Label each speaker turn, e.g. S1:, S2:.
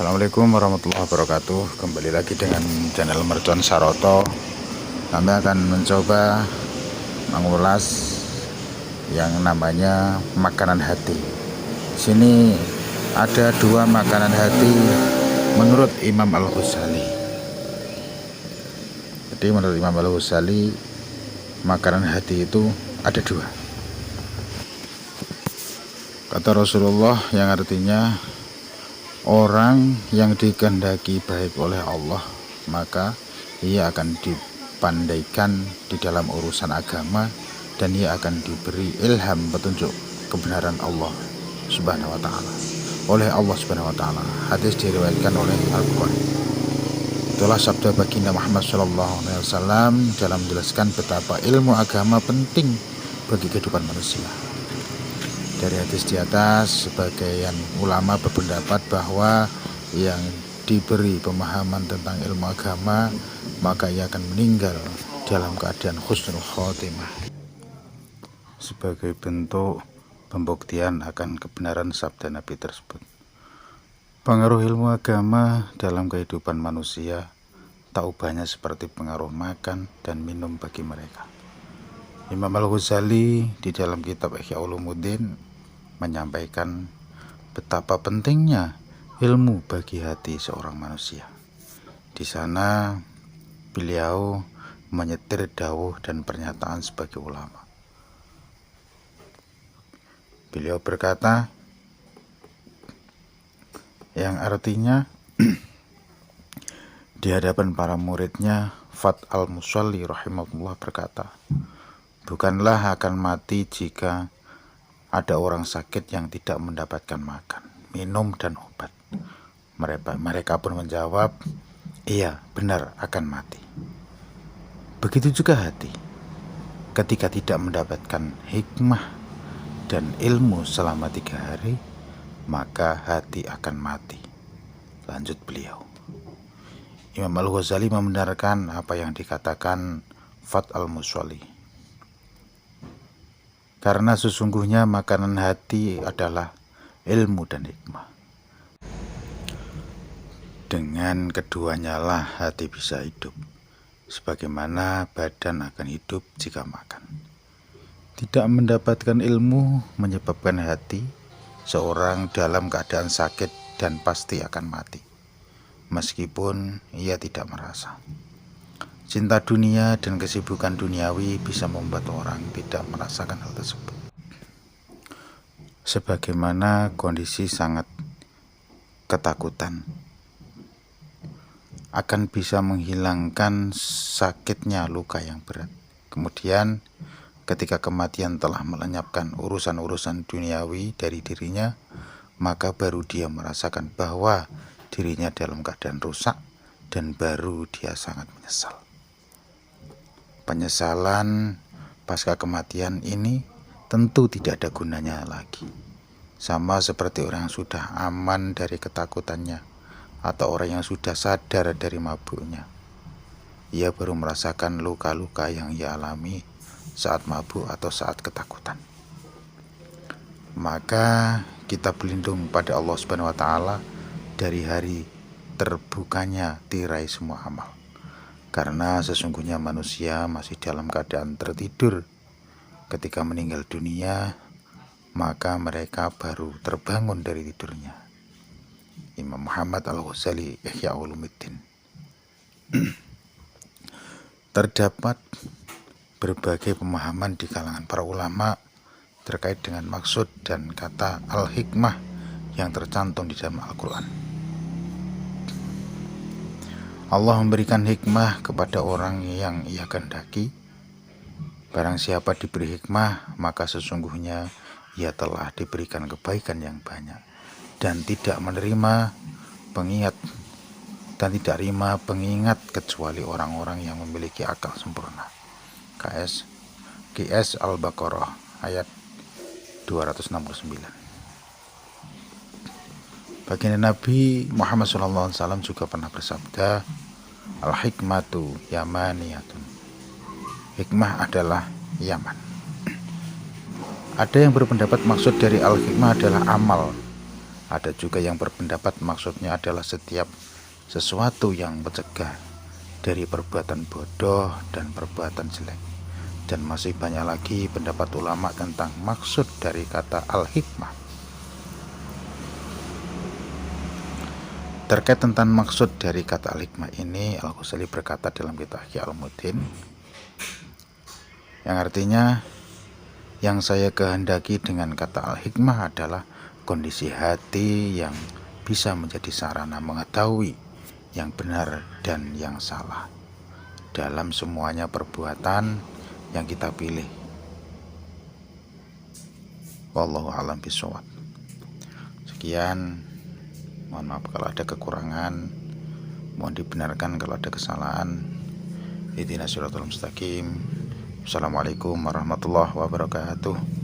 S1: Assalamualaikum warahmatullahi wabarakatuh. Kembali lagi dengan channel Mercon Saroto. Kami akan mencoba mengulas yang namanya makanan hati. Sini ada dua makanan hati menurut Imam Al-Ghazali. Jadi menurut Imam Al-Ghazali, makanan hati itu ada dua. Kata Rasulullah yang artinya, orang yang dikehendaki baik oleh Allah, maka ia akan dipandaikan di dalam urusan agama dan ia akan diberi ilham petunjuk kebenaran Allah Subhanahu wa taala oleh Allah Subhanahu wa taala. Hadis diriwayatkan oleh Al-Bukhari. Itulah sabda baginda Muhammad SAW dalam menjelaskan betapa ilmu agama penting bagi kehidupan manusia. Dari hadis di atas, sebagian ulama berpendapat bahwa yang diberi pemahaman tentang ilmu agama maka ia akan meninggal dalam keadaan husnul khotimah, sebagai bentuk pembuktian akan kebenaran sabda Nabi tersebut. Pengaruh ilmu agama dalam kehidupan manusia tak ubahnya seperti pengaruh makan dan minum bagi mereka. Imam Al-Ghazali di dalam kitab Ihya Ulumuddin menyampaikan betapa pentingnya ilmu bagi hati seorang manusia. Di sana beliau menyetir dawuh dan pernyataan sebagai ulama. Beliau berkata, yang artinya di hadapan para muridnya, Fat al-Musalli rahimahullah berkata, bukanlah akan mati jika ada orang sakit yang tidak mendapatkan makan, minum, dan obat. Mereka pun menjawab, iya benar akan mati. Begitu juga hati, ketika tidak mendapatkan hikmah dan ilmu selama 3 hari, maka hati akan mati. Lanjut beliau. Imam Al-Ghazali membenarkan apa yang dikatakan Fat al-Musalli. Karena sesungguhnya makanan hati adalah ilmu dan hikmah. Dengan keduanya lah hati bisa hidup, sebagaimana badan akan hidup jika makan. Tidak mendapatkan ilmu menyebabkan hati seorang dalam keadaan sakit dan pasti akan mati, meskipun ia tidak merasa. Cinta dunia dan kesibukan duniawi bisa membuat orang tidak merasakan hal tersebut. Sebagaimana kondisi sangat ketakutan akan bisa menghilangkan sakitnya luka yang berat. Kemudian ketika kematian telah melenyapkan urusan-urusan duniawi dari dirinya, maka baru dia merasakan bahwa dirinya dalam keadaan rusak dan baru dia sangat menyesal. Penyesalan pasca kematian ini tentu tidak ada gunanya lagi. Sama seperti orang yang sudah aman dari ketakutannya atau orang yang sudah sadar dari mabuknya. Ia baru merasakan luka-luka yang ia alami saat mabuk atau saat ketakutan. Maka kita berlindung pada Allah Subhanahu wa taala dari hari terbukanya tirai semua amal. Karena sesungguhnya manusia masih dalam keadaan tertidur. Ketika meninggal dunia, maka mereka baru terbangun dari tidurnya. Imam Muhammad Al-Ghazali Ihya Ulumuddin. Terdapat berbagai pemahaman di kalangan para ulama terkait dengan maksud dan kata al-hikmah yang tercantum di dalam Al-Quran. Allah memberikan hikmah kepada orang yang ia kehendaki. Barang siapa diberi hikmah, maka sesungguhnya ia telah diberikan kebaikan yang banyak dan tidak menerima pengingat kecuali orang-orang yang memiliki akal sempurna. QS Al-Baqarah ayat 269. Baginda Nabi Muhammad SAW juga pernah bersabda, al-hikmatu yamaniyatun. Hikmah adalah Yaman. Ada yang berpendapat maksud dari al-hikmah adalah amal Ada juga yang berpendapat maksudnya adalah setiap sesuatu yang mencegah dari perbuatan bodoh dan perbuatan jelek. Dan masih banyak lagi pendapat ulama tentang maksud dari kata al-hikmah. Terkait tentang maksud dari kata al-hikmah ini, Al-Ghazali berkata dalam kitab Ihya Ulumuddin, yang artinya, yang saya kehendaki dengan kata al-hikmah adalah kondisi hati yang bisa menjadi sarana mengetahui yang benar dan yang salah dalam semuanya perbuatan yang kita pilih. Wallahu a'lam bishawab. Sekian, mohon maaf kalau ada kekurangan, mohon dibenarkan kalau ada kesalahan. Ihdinas siratal mustaqim. Assalamualaikum warahmatullahi wabarakatuh.